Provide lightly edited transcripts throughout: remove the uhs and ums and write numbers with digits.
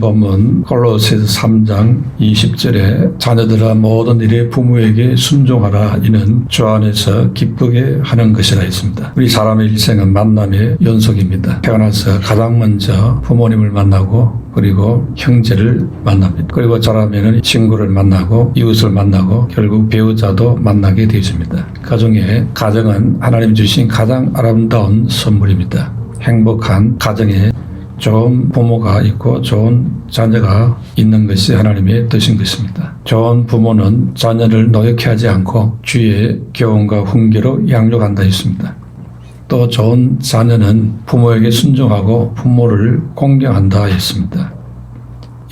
본문 골로새서 3장 20절에 자녀들아 모든 일에 부모에게 순종하라. 이는 주 안에서 기쁘게 하는 것이라 했습니다. 우리 사람의 일생은 만남의 연속입니다. 태어나서 가장 먼저 부모님을 만나고 그리고 형제를 만납니다. 그리고 자라면은 친구를 만나고 이웃을 만나고 결국 배우자도 만나게 되어집니다. 그중에 가정은 하나님 주신 가장 아름다운 선물입니다. 행복한 가정에 좋은 부모가 있고 좋은 자녀가 있는 것이 하나님의 뜻인 것입니다. 좋은 부모는 자녀를 노엽게 하지 않고 주의 교훈과 훈계로 양육한다 했습니다. 또 좋은 자녀는 부모에게 순종하고 부모를 공경한다 했습니다.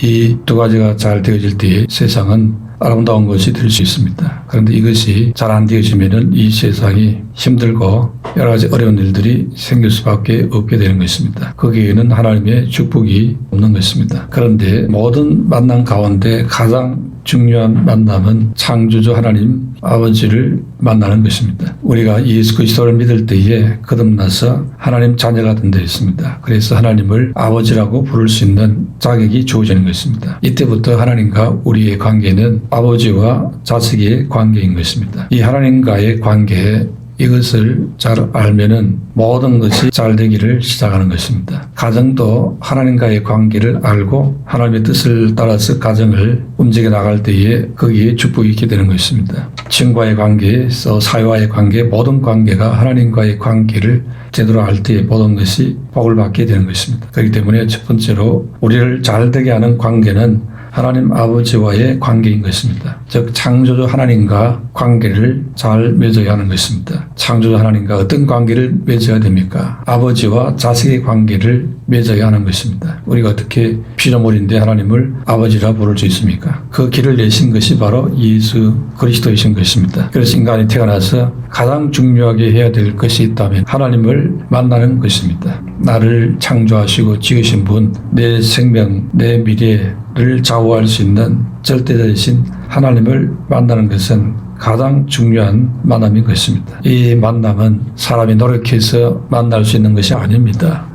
이 두 가지가 잘 되어질 때 세상은 아름다운 것이 될 수 있습니다. 그런데 이것이 잘 안 되어지면 이 세상이 힘들고 여러 가지 어려운 일들이 생길 수밖에 없게 되는 것입니다. 거기에는 하나님의 축복이 없는 것입니다. 그런데 모든 만남 가운데 가장 중요한 만남은 창조주 하나님 아버지를 만나는 것입니다. 우리가 예수 그리스도를 믿을 때에 거듭나서 하나님 자녀가 된다 했습니다. 그래서 하나님을 아버지라고 부를 수 있는 자격이 주어지는 것입니다. 이때부터 하나님과 우리의 관계는 아버지와 자식의 관계인 것입니다. 이 하나님과의 관계에 이것을 잘 알면은 모든 것이 잘 되기를 시작하는 것입니다. 가정도 하나님과의 관계를 알고 하나님의 뜻을 따라서 가정을 움직여 나갈 때에 거기에 축복이 있게 되는 것입니다. 친구와의 관계, 사회와의 관계, 모든 관계가 하나님과의 관계를 제대로 알 때에 모든 것이 복을 받게 되는 것입니다. 그렇기 때문에 첫 번째로 우리를 잘 되게 하는 관계는 하나님 아버지와의 관계인 것입니다. 즉 창조주 하나님과 관계를 잘 맺어야 하는 것입니다. 창조주 하나님과 어떤 관계를 맺어야 됩니까? 아버지와 자식의 관계를 맺어야 하는 것입니다. 우리가 어떻게 피조물인데 하나님을 아버지라 부를 수 있습니까? 그 길을 내신 것이 바로 예수 그리스도이신 것입니다. 그래서 인간이 태어나서 가장 중요하게 해야 될 것이 있다면 하나님을 만나는 것입니다. 나를 창조하시고 지으신 분, 내 생명, 내 미래를 좌우할 수 있는 절대자이신 하나님을 만나는 것은 가장 중요한 만남인 것입니다. 이 만남은 사람이 노력해서 만날 수 있는 것이 아닙니다.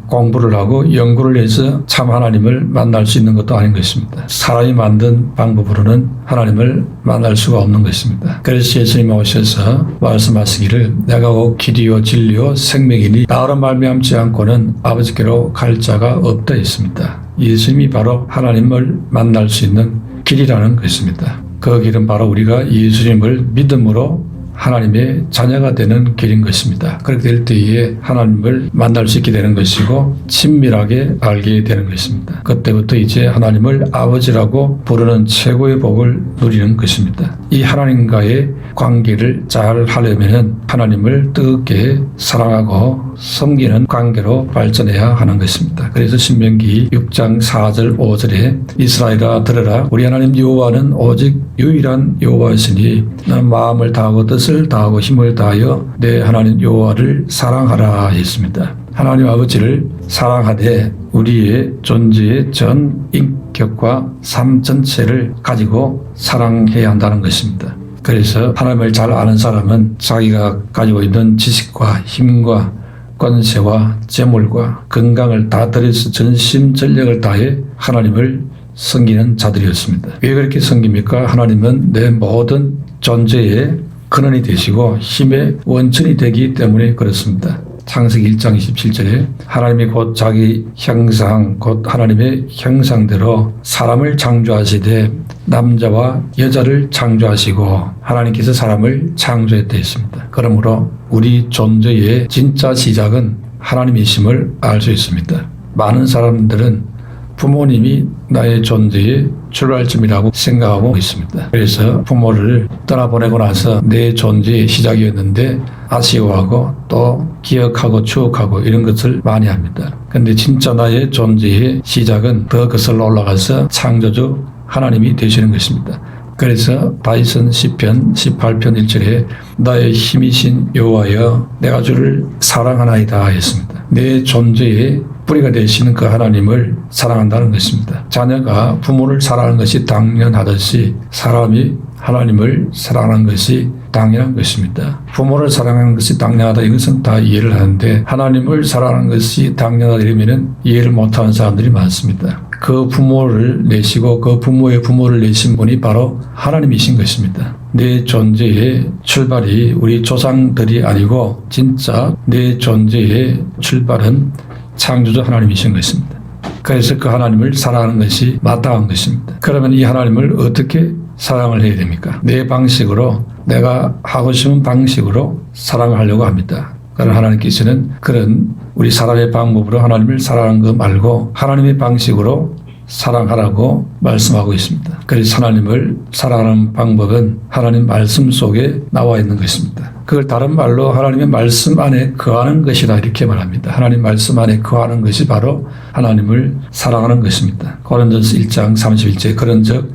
공부를 하고 연구를 해서 참 하나님을 만날 수 있는 것도 아닌 것입니다. 사람이 만든 방법으로는 하나님을 만날 수가 없는 것입니다. 그래서 예수님이 오셔서 말씀하시기를 내가 곧 길이요 진리요 생명이니 나로 말미암지 않고는 아버지께로 갈 자가 없다 했습니다. 예수님이 바로 하나님을 만날 수 있는 길이라는 것입니다. 그 길은 바로 우리가 예수님을 믿음으로 하나님의 자녀가 되는 길인 것입니다. 그렇게 될 때에 하나님을 만날 수 있게 되는 것이고 친밀하게 알게 되는 것입니다. 그때부터 이제 하나님을 아버지라고 부르는 최고의 복을 누리는 것입니다. 이 하나님과의 관계를 잘 하려면 하나님을 뜨겁게 사랑하고 섬기는 관계로 발전해야 하는 것입니다. 그래서 신명기 6장 4절 5절에 이스라엘아 들으라 우리 하나님 여호와는 오직 유일한 여호와이시니 너는 마음을 다하고 뜻을 다하고 힘을 다하여 내 하나님 여호와를 사랑하라 했습니다. 하나님 아버지를 사랑하되 우리의 존재의 전 인격과 삶 전체를 가지고 사랑해야 한다는 것입니다. 그래서 하나님을 잘 아는 사람은 자기가 가지고 있는 지식과 힘과 권세와 재물과 건강을 다 들여서 전심전력을 다해 하나님을 섬기는 자들이었습니다. 왜 그렇게 섬깁니까? 하나님은 내 모든 존재의 근원이 되시고 힘의 원천이 되기 때문에 그렇습니다. 창세기 1장 27절에 하나님이 곧 자기 형상 곧 하나님의 형상대로 사람을 창조하시되 남자와 여자를 창조하시고 하나님께서 사람을 창조했다 했습니다. 그러므로 우리 존재의 진짜 시작은 하나님이심을 알 수 있습니다. 많은 사람들은 부모님이 나의 존재의 출발점이라고 생각하고 있습니다. 그래서 부모를 떠나보내고 나서 내 존재의 시작이었는데 아쉬워하고 또 기억하고 추억하고 이런 것을 많이 합니다. 그런데 진짜 나의 존재의 시작은 더 거슬러 올라가서 창조주 하나님이 되시는 것입니다. 그래서 다윗은 시편 18편 1절에 나의 힘이신 여호와여 내가 주를 사랑하나이다 했습니다. 내 존재의 뿌리가 되시는 그 하나님을 사랑한다는 것입니다. 자녀가 부모를 사랑하는 것이 당연하듯이 사람이 하나님을 사랑하는 것이 당연한 것입니다. 부모를 사랑하는 것이 당연하다 이것은 다 이해를 하는데 하나님을 사랑하는 것이 당연하다 이러면 이해를 못하는 사람들이 많습니다. 그 부모를 내시고 그 부모의 부모를 내신 분이 바로 하나님이신 것입니다. 내 존재의 출발이 우리 조상들이 아니고 진짜 내 존재의 출발은 창조주 하나님이신 것입니다. 그래서 그 하나님을 사랑하는 것이 마땅한 것입니다. 그러면 이 하나님을 어떻게 사랑을 해야 됩니까? 내 방식으로, 내가 하고 싶은 방식으로 사랑하려고 합니다. 그러나 하나님께서는 그런 우리 사람의 방법으로 하나님을 사랑하는 것 말고 하나님의 방식으로 사랑하라고 말씀하고 있습니다. 그래서 하나님을 사랑하는 방법은 하나님 말씀 속에 나와 있는 것입니다. 그걸 다른 말로 하나님의 말씀 안에 거하는 것이다 이렇게 말합니다. 하나님 말씀 안에 거하는 것이 바로 하나님을 사랑하는 것입니다. 고린도전서 1장 31절에 그런즉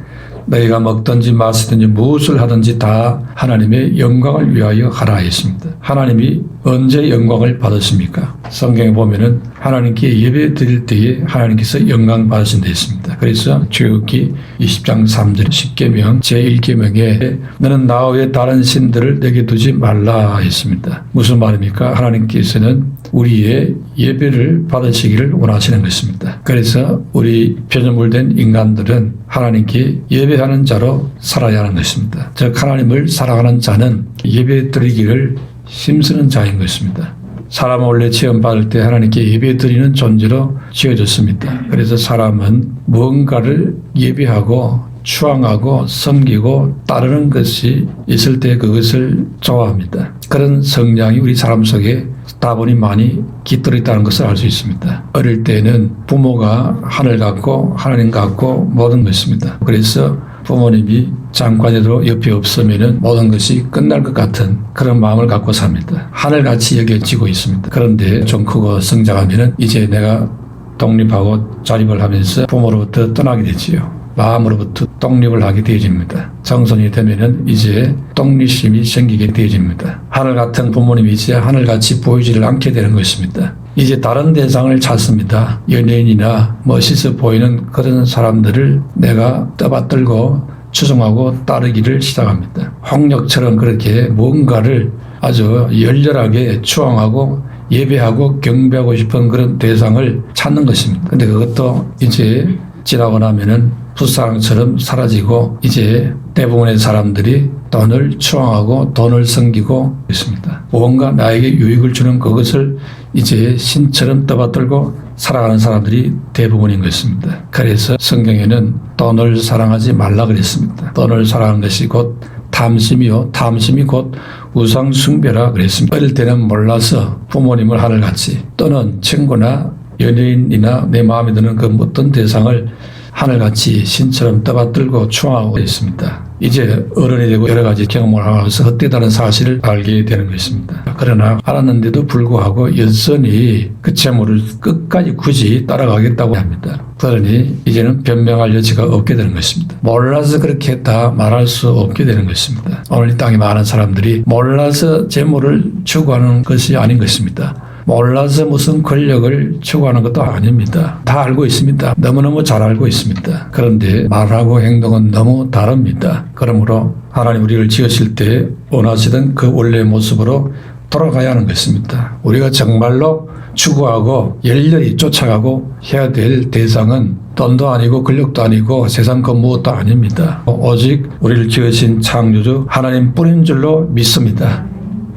너희가 먹든지 마시든지 무엇을 하든지 다 하나님의 영광을 위하여 하라 했습니다. 하나님이 언제 영광을 받으십니까? 성경에 보면은 하나님께 예배 드릴 때에 하나님께서 영광 받으신다 했습니다. 그래서 출애굽기 20장 3절 10계명 제1계명에 너는 나 외에 다른 신들을 내게 두지 말라 했습니다. 무슨 말입니까? 하나님께서는 우리의 예배를 받으시기를 원하시는 것입니다. 그래서 우리 피조물된 인간들은 하나님께 예배하는 자로 살아야 하는 것입니다. 즉 하나님을 사랑하는 자는 예배 드리기를 힘쓰는 자인 것입니다. 사람은 원래 지음받을 때 하나님께 예배 드리는 존재로 지어졌습니다. 그래서 사람은 무언가를 예배하고 추앙하고 섬기고 따르는 것이 있을 때 그것을 좋아합니다. 그런 성향이 우리 사람 속에 다분히 많이 깃들어 있다는 것을 알 수 있습니다. 어릴 때는 부모가 하늘 같고 하나님 같고 모든 것입니다. 그래서 부모님이 잠깐이라도 옆에 없으면 모든 것이 끝날 것 같은 그런 마음을 갖고 삽니다. 하늘같이 여겨지고 있습니다. 그런데 좀 크고 성장하면 이제 내가 독립하고 자립을 하면서 부모로부터 떠나게 되지요. 마음으로부터 독립을 하게 되어집니다. 청소년이 되면은 이제 독립심이 생기게 되어집니다. 하늘 같은 부모님이 이제 하늘같이 보이지를 않게 되는 것입니다. 이제 다른 대상을 찾습니다. 연예인이나 멋있어 보이는 그런 사람들을 내가 떠받들고 추종하고 따르기를 시작합니다. 홍역처럼 그렇게 뭔가를 아주 열렬하게 추앙하고 예배하고 경배하고 싶은 그런 대상을 찾는 것입니다. 근데 그것도 이제 지나고 나면은 붓사랑처럼 사라지고 이제 대부분의 사람들이 돈을 추앙하고 돈을 섬기고 있습니다. 무언가 나에게 유익을 주는 그것을 이제 신처럼 떠받들고 살아가는 사람들이 대부분인 것입니다. 그래서 성경에는 돈을 사랑하지 말라 그랬습니다. 돈을 사랑하는 것이 곧 탐심이요 탐심이 곧 우상 숭배라 그랬습니다. 어릴 때는 몰라서 부모님을 하늘같이 또는 친구나 연예인이나 내 마음에 드는 그 어떤 대상을 하늘같이 신처럼 떠받들고 추앙하고 있습니다. 이제 어른이 되고 여러 가지 경험을 하면서 헛되다는 사실을 알게 되는 것입니다. 그러나 알았는데도 불구하고 여전히 그 재물을 끝까지 굳이 따라가겠다고 합니다. 그러니 이제는 변명할 여지가 없게 되는 것입니다. 몰라서 그렇게 했다 말할 수 없게 되는 것입니다. 오늘 이 땅에 많은 사람들이 몰라서 재물을 추구하는 것이 아닌 것입니다. 몰라서 무슨 권력을 추구하는 것도 아닙니다. 다 알고 있습니다. 너무너무 잘 알고 있습니다. 그런데 말하고 행동은 너무 다릅니다. 그러므로 하나님 우리를 지으실 때 원하시던 그 원래의 모습으로 돌아가야 하는 것입니다. 우리가 정말로 추구하고 열렬히 쫓아가고 해야 될 대상은 돈도 아니고 권력도 아니고 세상 그 무엇도 아닙니다. 오직 우리를 지으신 창조주 하나님 뿐인 줄로 믿습니다.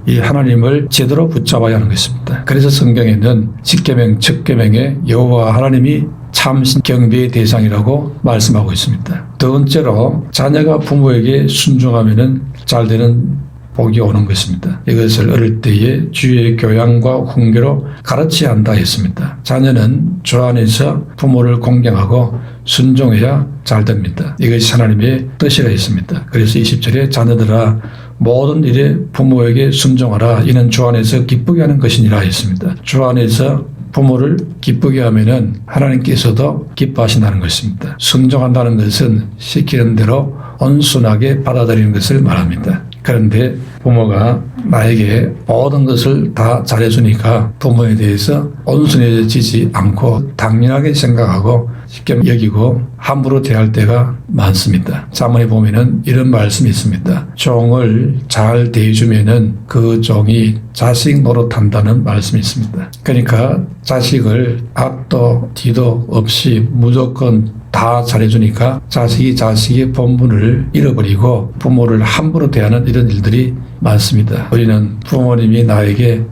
이 하나님을 제대로 붙잡아야 하는 것입니다. 그래서 성경에는 10계명, 첫 계명에 여호와 하나님이 참신 경배의 대상이라고 말씀하고 있습니다. 두 번째로 자녀가 부모에게 순종하면 잘 되는 복이 오는 것입니다. 이것을 어릴 때에 주의 교양과 훈계로 가르쳐야 한다 했습니다. 자녀는 주 안에서 부모를 공경하고 순종해야 잘 됩니다. 이것이 하나님의 뜻이라 했습니다. 그래서 20절에 자녀들아 모든 일에 부모에게 순종하라. 이는 주 안에서 기쁘게 하는 것이니라 했습니다. 주 안에서 부모를 기쁘게 하면은 하나님께서도 기뻐하신다는 것입니다. 순종한다는 것은 시키는 대로 온순하게 받아들이는 것을 말합니다. 그런데 부모가 나에게 모든 것을 다 잘해주니까 부모에 대해서 온순해지지 않고 당연하게 생각하고 쉽게 여기고 함부로 대할 때가 많습니다. 사문에 보면은 이런 말씀이 있습니다. 종을 잘 대해주면은 그 종이 자식 노릇한다는 말씀이 있습니다. 그러니까 자식을 앞도 뒤도 없이 무조건 다 잘해주니까 자식이 자식의 본분을 잃어버리고 부모를 함부로 대하는 이런 일들이 많습니다. 우리는 부모님이 나에게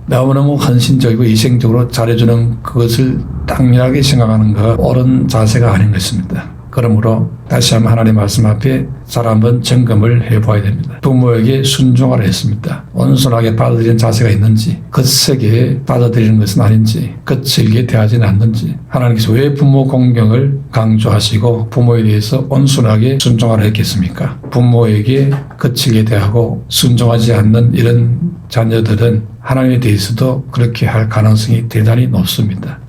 너무너무 헌신적이고 희생적으로 잘해주는 그것을 당연하게 생각하는 것 옳은 자세가 아닌 것입니다. 그러므로 다시 한번 하나님의 말씀 앞에 잘 한번 점검을 해봐야 됩니다. 부모에게 순종하라 했습니다. 온순하게 받아들이는 자세가 있는지, 거세게 받아들이는 것은 아닌지, 거칠게 대하지는 않는지, 하나님께서 왜 부모 공경을 강조하시고 부모에 대해서 온순하게 순종하라 했겠습니까? 부모에게 거칠게 대하고 순종하지 않는 이런 자녀들은 하나님에 대해서도 그렇게 할 가능성이 대단히 높습니다.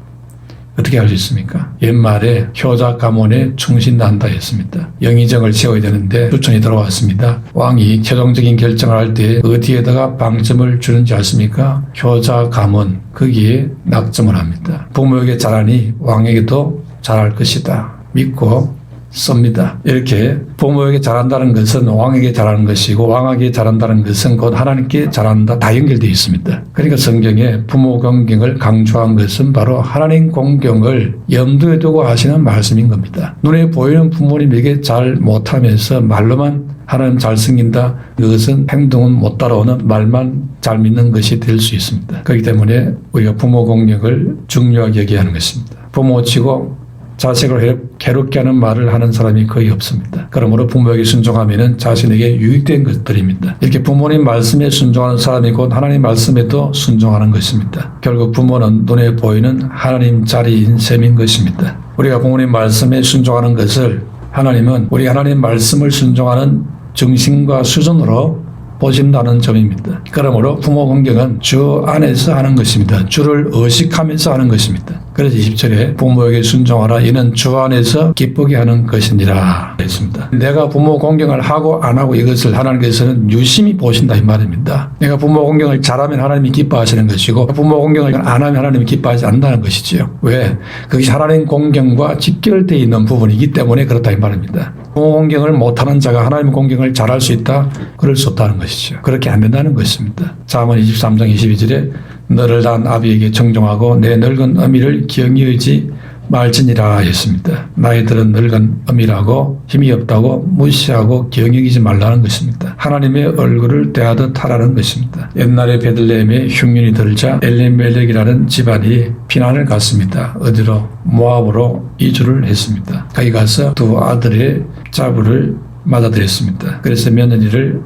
어떻게 할 수 있습니까? 옛말에 효자 가문에 충신난다 했습니다. 영의정을 세워야 되는데 추천이 들어왔습니다. 왕이 최종적인 결정을 할 때 어디에다가 방점을 주는지 아십니까? 효자 가문, 거기에 낙점을 합니다. 부모에게 잘하니 왕에게도 잘할 것이다 믿고 씁니다. 이렇게 부모에게 잘한다는 것은 왕에게 잘하는 것이고 왕에게 잘한다는 것은 곧 하나님께 잘한다, 다 연결되어 있습니다. 그러니까 성경에 부모 공경을 강조한 것은 바로 하나님 공경을 염두에 두고 하시는 말씀인 겁니다. 눈에 보이는 부모님에게 잘 못하면서 말로만 하나님 잘 섬긴다, 그것은 행동은 못 따라오는 말만 잘 믿는 것이 될 수 있습니다. 그렇기 때문에 우리가 부모 공경을 중요하게 여겨야 하는 것입니다. 부모 치고 자식을 괴롭게 하는 말을 하는 사람이 거의 없습니다. 그러므로 부모에게 순종하면 자신에게 유익된 것들입니다. 이렇게 부모님 말씀에 순종하는 사람이 곧 하나님 말씀에도 순종하는 것입니다. 결국 부모는 눈에 보이는 하나님 자리인 셈인 것입니다. 우리가 부모님 말씀에 순종하는 것을 하나님은 우리 하나님 말씀을 순종하는 정신과 수준으로 보신다는 점입니다. 그러므로 부모 공경은 주 안에서 하는 것입니다. 주를 의식하면서 하는 것입니다. 그래서 20절에 부모에게 순종하라, 이는 주 안에서 기쁘게 하는 것이니라 했습니다. 내가 부모 공경을 하고 안 하고 이것을 하나님께서는 유심히 보신다 이 말입니다. 내가 부모 공경을 잘하면 하나님이 기뻐하시는 것이고 부모 공경을 안 하면 하나님이 기뻐하지 않는다는 것이지요. 왜? 그것이 하나님 공경과 직결되어 있는 부분이기 때문에 그렇다 이 말입니다. 부모 공경을 못하는 자가 하나님 공경을 잘할 수 있다? 그럴 수 없다는 것이죠. 그렇게 안 된다는 것입니다. 잠언 23장 22절에 너를 낳은 아비에게 정종하고 내 늙은 어미를 기영이 여기지 말지니라 했습니다. 나이들은 늙은 어미라고 힘이 없다고 무시하고 기영이 여기지 말라는 것입니다. 하나님의 얼굴을 대하듯 하라는 것입니다. 옛날에 베들레헴에 흉년이 들자 엘리멜렉이라는 집안이 피난을 갔습니다. 어디로? 모압으로 이주를 했습니다. 거기 가서 두 아들의 자부를 맞아들였습니다. 그래서 며느리를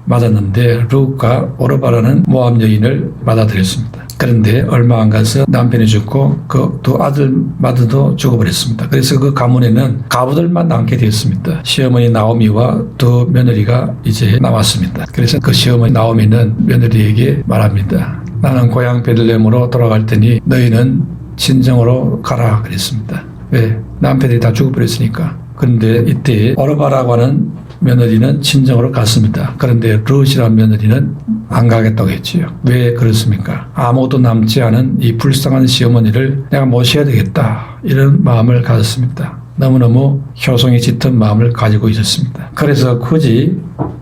맞았는데 룻과 오르바라는 모압 여인을 맞아들였습니다. 그런데 얼마 안 가서 남편이 죽고 그 두 아들마저도 죽어버렸습니다. 그래서 그 가문에는 가부들만 남게 되었습니다. 시어머니 나오미와 두 며느리가 이제 남았습니다. 그래서 그 시어머니 나오미는 며느리에게 말합니다. 나는 고향 베들레헴으로 돌아갈 테니 너희는 친정으로 가라 그랬습니다. 왜? 남편이 다 죽어버렸으니까. 그런데 이때 오르바라고 하는 며느리는 친정으로 갔습니다. 그런데 룻이라는 며느리는 안 가겠다고 했지요. 왜 그렇습니까? 아무도 남지 않은 이 불쌍한 시어머니를 내가 모셔야 되겠다, 이런 마음을 가졌습니다. 너무너무 효성이 짙은 마음을 가지고 있었습니다. 그래서 굳이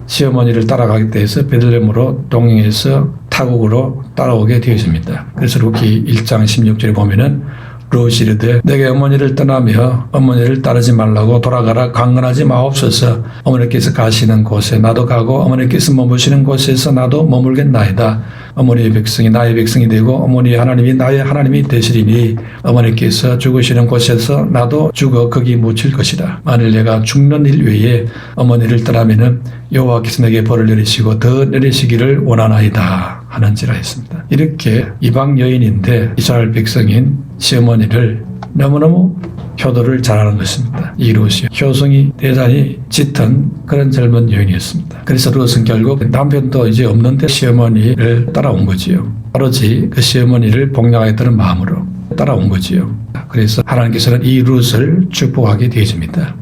시어머니를 따라가기 위해서 베들레헴으로 동행해서 타국으로 따라오게 되었습니다. 그래서 룻기 1장 16절에 보면은 룻이 이르되 내게 어머니를 떠나며 어머니를 따르지 말라고 돌아가라, 강건하지 마옵소서. 어머니께서 가시는 곳에 나도 가고 어머니께서 머무시는 곳에서 나도 머물겠나이다. 어머니의 백성이 나의 백성이 되고 어머니의 하나님이 나의 하나님이 되시리니 어머니께서 죽으시는 곳에서 나도 죽어 거기 묻힐 것이다. 만일 내가 죽는 일 외에 어머니를 떠나면은 여호와께서 내게 벌을 내리시고 더 내리시기를 원하나이다 하는지라 했습니다. 이렇게 이방 여인인데 이스라엘 백성인 시어머니를 너무너무 효도를 잘하는 것입니다. 이 룻이 효성이 대단히 짙은 그런 젊은 여인이었습니다. 그래서 룻은 결국 남편도 이제 없는데 시어머니를 따라온 거지요. 오로지 그 시어머니를 복양하겠다는 마음으로 따라온 거지요. 그래서 하나님께서는 이 룻을 축복하게 되어집니다.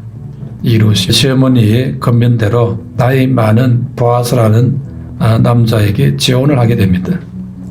이 룻이 시어머니의 권면대로 나이 많은 보아스라는 남자에게 재혼을 하게 됩니다.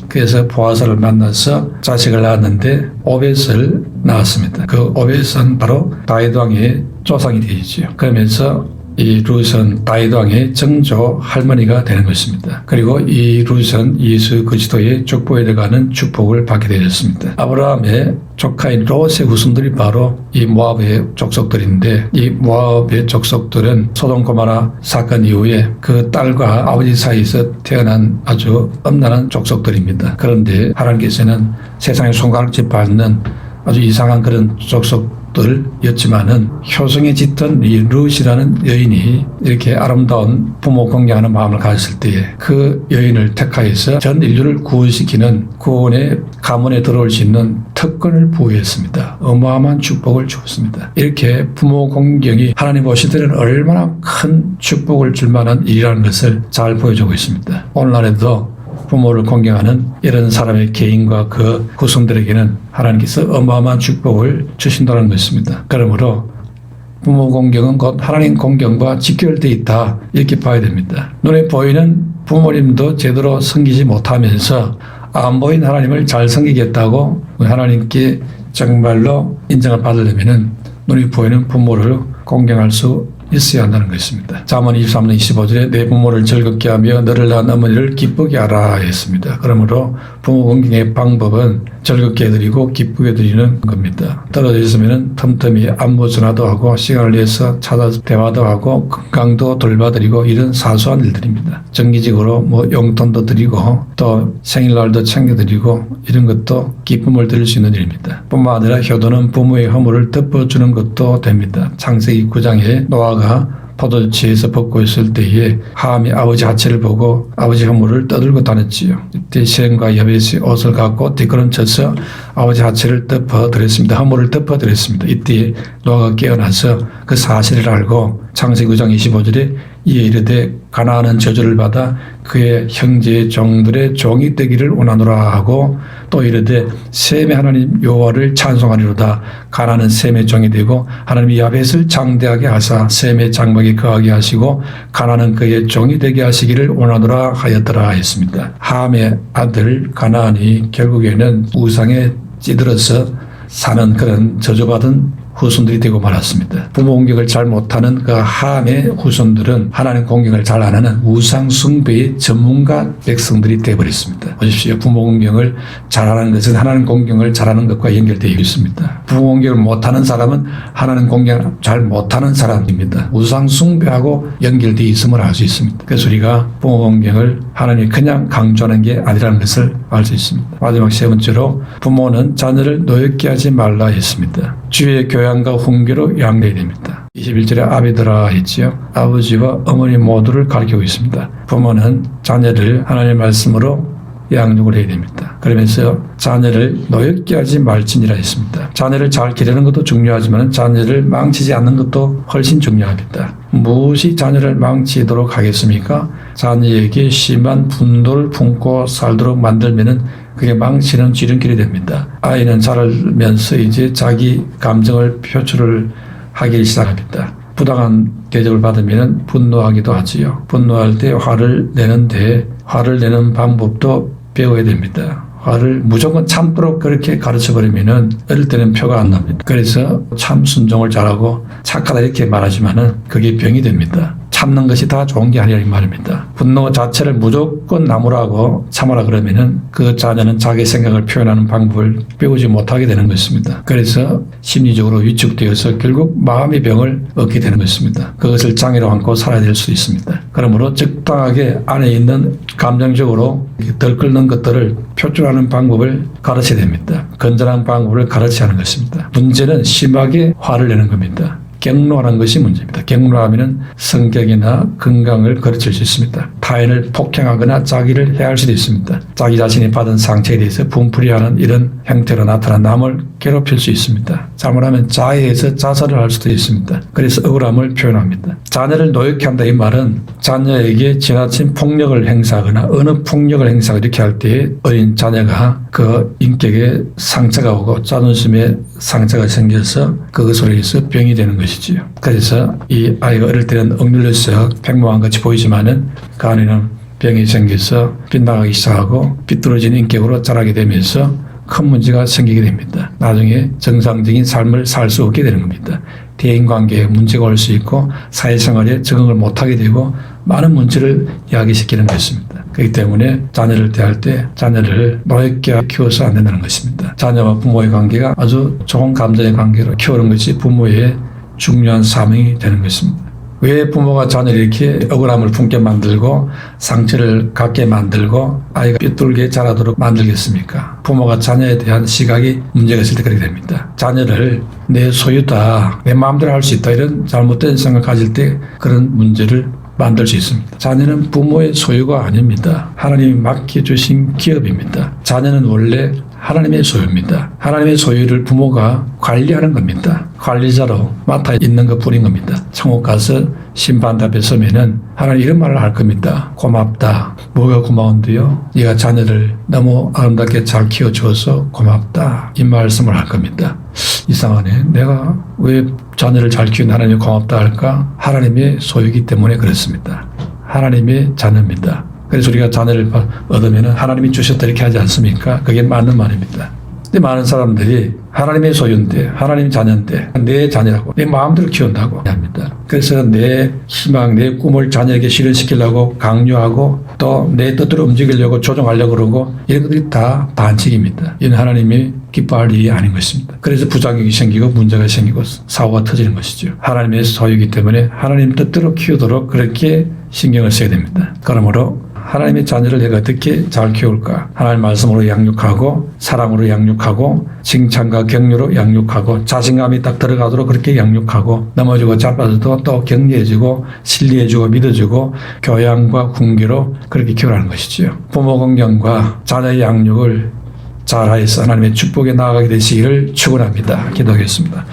그래서 보아스를 만나서 자식을 낳았는데 오벳을 낳았습니다. 그 오벳은 바로 다윗 왕의 조상이 되죠. 그러면서 이 룻은 다윗 왕의 정조 할머니가 되는 것입니다. 그리고 이 룻은 예수 그리스도의 족보에 들어가는 축복을 받게 되었습니다. 아브라함의 조카인 롯의 후손들이 바로 이 모압의 족속들인데, 이 모압의 족속들은 소돔 고모라 사건 이후에 그 딸과 아버지 사이에서 태어난 아주 엄난한 족속들입니다. 그런데 하나님께서는 세상에 손가락질 받는 아주 이상한 그런 족속들이었지만은 효성에 짙은 이 룻이라는 여인이 이렇게 아름다운 부모 공경하는 마음을 가졌을 때에 그 여인을 택하여서 전 인류를 구원시키는 구원의 가문에 들어올 수 있는 특권을 부여했습니다. 어마어마한 축복을 주었습니다. 이렇게 부모 공경이 하나님 보실 때는 얼마나 큰 축복을 줄 만한 일이라는 것을 잘 보여주고 있습니다. 오늘날에도 부모를 공경하는 이런 사람의 개인과 그 후손들에게는 하나님께서 어마어마한 축복을 주신다는 것입니다. 그러므로 부모 공경은 곧 하나님 공경과 직결되어 있다, 이렇게 봐야 됩니다. 눈에 보이는 부모님도 제대로 섬기지 못하면서 안 보인 하나님을 잘 섬기겠다고 하나님께 정말로 인정을 받으려면 눈에 보이는 부모를 공경할 수 있어야 한다는 것입니다. 잠언 23장 25절에 내 부모를 즐겁게 하며 너를 낳은 어머니를 기쁘게 하라 했습니다. 그러므로 부모 공경의 방법은 즐겁게 해드리고 기쁘게 해드리는 겁니다. 떨어져 있으면 틈틈이 안부 전화도 하고 시간을 내서 찾아서 대화도 하고 건강도 돌봐드리고 이런 사소한 일들입니다. 정기적으로 용돈도 드리고 또 생일날도 챙겨드리고 이런 것도 기쁨을 드릴 수 있는 일입니다. 뿐만 아니라 효도는 부모의 허물을 덮어주는 것도 됩니다. 창세기 9장에 노아가 포도주에서 벗고 있을 때에 함이 아버지 하체를 보고 아버지 허물을 떠들고 다녔지요. 이때 셈과 야벳이 옷을 갖고 뒷걸음쳐서 아버지 하체를 덮어드렸습니다. 허물을 덮어드렸습니다. 이때 노아가 깨어나서 그 사실을 알고 창세기 9장 25절에 이에 이르되 가나안은 저주를 받아 그의 형제의 종들의 종이 되기를 원하노라 하고 또 이르되 셈의 하나님 여호와를 찬송하리로다. 가나안은 셈의 종이 되고 하나님이 야벳을 장대하게 하사 셈의 장막에 거하게 하시고 가나안은 그의 종이 되게 하시기를 원하노라 하였더라 했습니다. 함의 아들 가나안이 결국에는 우상에 찌들어서 사는 그런 저주받은 후손들이 되고 말았습니다. 부모 공경을 잘 못하는 그 함의 후손들은 하나님 공경을 잘 안 하는 우상 숭배의 전문가 백성들이 되어버렸습니다. 보십시오. 부모 공경을 잘하는 것은 하나님 공경을 잘하는 것과 연결되어 있습니다. 부모 공경을 못하는 사람은 하나님 공경을 잘 못하는 사람입니다. 우상 숭배하고 연결되어 있음을 알 수 있습니다. 그래서 우리가 부모 공경을 하나님이 그냥 강조하는 게 아니라는 것을 알 수 있습니다. 마지막 세 번째로 부모는 자녀를 노엽게 하지 말라 했습니다. 주의 교양과 훈계로 양해해야 됩니다. 21절에 아비들아 했지요. 아버지와 어머니 모두를 가르치고 있습니다. 부모는 자녀를 하나님의 말씀으로 양육을 해야 됩니다. 그러면서 자녀를 노엽게 하지 말지니라 했습니다. 자녀를 잘 기르는 것도 중요하지만 자녀를 망치지 않는 것도 훨씬 중요합니다. 무엇이 자녀를 망치도록 하겠습니까? 자녀에게 심한 분노를 품고 살도록 만들면은 그게 망치는 지름길이 됩니다. 아이는 자라면서 이제 자기 감정을 표출을 하기 시작합니다. 부당한 대접을 받으면 분노하기도 하지요. 분노할 때 화를 내는데 화를 내는 방법도 배워야 됩니다. 화를 무조건 참도록 그렇게 가르쳐버리면은 어릴 때는 표가 안 납니다. 그래서 참 순종을 잘하고 착하다 이렇게 말하지만은 그게 병이 됩니다. 참는 것이 다 좋은 게 아니라 이 말입니다. 분노 자체를 무조건 나무라고 참아라 그러면은 그 자녀는 자기 생각을 표현하는 방법을 배우지 못하게 되는 것입니다. 그래서 심리적으로 위축되어서 결국 마음의 병을 얻게 되는 것입니다. 그것을 장애로 안고 살아야 될 수도 있습니다. 그러므로 적당하게 안에 있는 감정적으로 덜 끓는 것들을 표출하는 방법을 가르쳐야 됩니다. 건전한 방법을 가르쳐야 하는 것입니다. 문제는 심하게 화를 내는 겁니다. 격노하는 것이 문제입니다. 격노하면 성격이나 건강을 거르칠 수 있습니다. 타인을 폭행하거나 자기를 해할 수도 있습니다. 자기 자신이 받은 상처에 대해서 분풀이하는 이런 형태로 나타나 남을 괴롭힐 수 있습니다. 잘못하면 자해해서 자살을 할 수도 있습니다. 그래서 억울함을 표현합니다. 자녀를 노엽게 한다 이 말은 자녀에게 지나친 폭력을 행사하거나 어느 폭력을 행사하고 이렇게 할 때 어린 자녀가 그 인격에 상처가 오고 자존심에 상처가 생겨서 그것으로 인해서 병이 되는 것이지요. 그래서 이 아이가 어릴 때는 억눌려서 평범한 것이 보이지만은 그 안에는 병이 생겨서 빗나가기 시작하고 비뚤어진 인격으로 자라게 되면서 큰 문제가 생기게 됩니다. 나중에 정상적인 삶을 살 수 없게 되는 겁니다. 대인관계에 문제가 올 수 있고 사회생활에 적응을 못하게 되고 많은 문제를 야기시키는 것입니다. 그렇기 때문에 자녀를 대할 때 자녀를 노엽게 키워서 안 된다는 것입니다. 자녀와 부모의 관계가 아주 좋은 감정의 관계로 키우는 것이 부모의 중요한 사명이 되는 것입니다. 왜 부모가 자녀를 이렇게 억울함을 품게 만들고 상처를 갖게 만들고 아이가 삐뚤게 자라도록 만들겠습니까? 부모가 자녀에 대한 시각이 문제가 있을 때 그렇게 됩니다. 자녀를 내 소유다, 내 마음대로 할 수 있다 이런 잘못된 생각을 가질 때 그런 문제를 만들 수 있습니다. 자녀는 부모의 소유가 아닙니다. 하나님이 맡겨주신 기업입니다. 자녀는 원래 하나님의 소유입니다. 하나님의 소유를 부모가 관리하는 겁니다. 관리자로 맡아 있는 것 뿐인 겁니다. 천국 가서 심판 앞에 서면은 하나님 이런 말을 할 겁니다. 고맙다. 뭐가 고마운데요? 네가 자녀를 너무 아름답게 잘 키워주어서 고맙다. 이 말씀을 할 겁니다. 이상하네. 내가 왜 자녀를 잘 키운 하나님이 고맙다 할까? 하나님의 소유이기 때문에 그렇습니다. 하나님의 자녀입니다. 그래서 우리가 자녀를 얻으면 하나님이 주셨다 이렇게 하지 않습니까? 그게 맞는 말입니다. 근데 많은 사람들이 하나님의 소유인데, 하나님 자녀인데, 내 자녀라고, 내 마음대로 키운다고 합니다. 그래서 내 희망, 내 꿈을 자녀에게 실현시키려고 강요하고 또 내 뜻대로 움직이려고 조종하려고 그러고 이런 것들이 다 반칙입니다. 이는 하나님이 기뻐할 일이 아닌 것입니다. 그래서 부작용이 생기고 문제가 생기고 사고가 터지는 것이죠. 하나님의 소유이기 때문에 하나님 뜻대로 키우도록 그렇게 신경을 써야 됩니다. 그러므로 하나님의 자녀를 내가 어떻게 잘 키울까? 하나님 말씀으로 양육하고 사랑으로 양육하고 칭찬과 격려로 양육하고 자신감이 딱 들어가도록 그렇게 양육하고 넘어지고 자빠져도 또 격려해주고 신뢰해주고 믿어주고 교양과 훈계로 그렇게 키우라는 것이죠. 부모 공경과 자녀의 양육을 잘하여서 하나님의 축복에 나아가게 되시기를 축원합니다. 기도하겠습니다.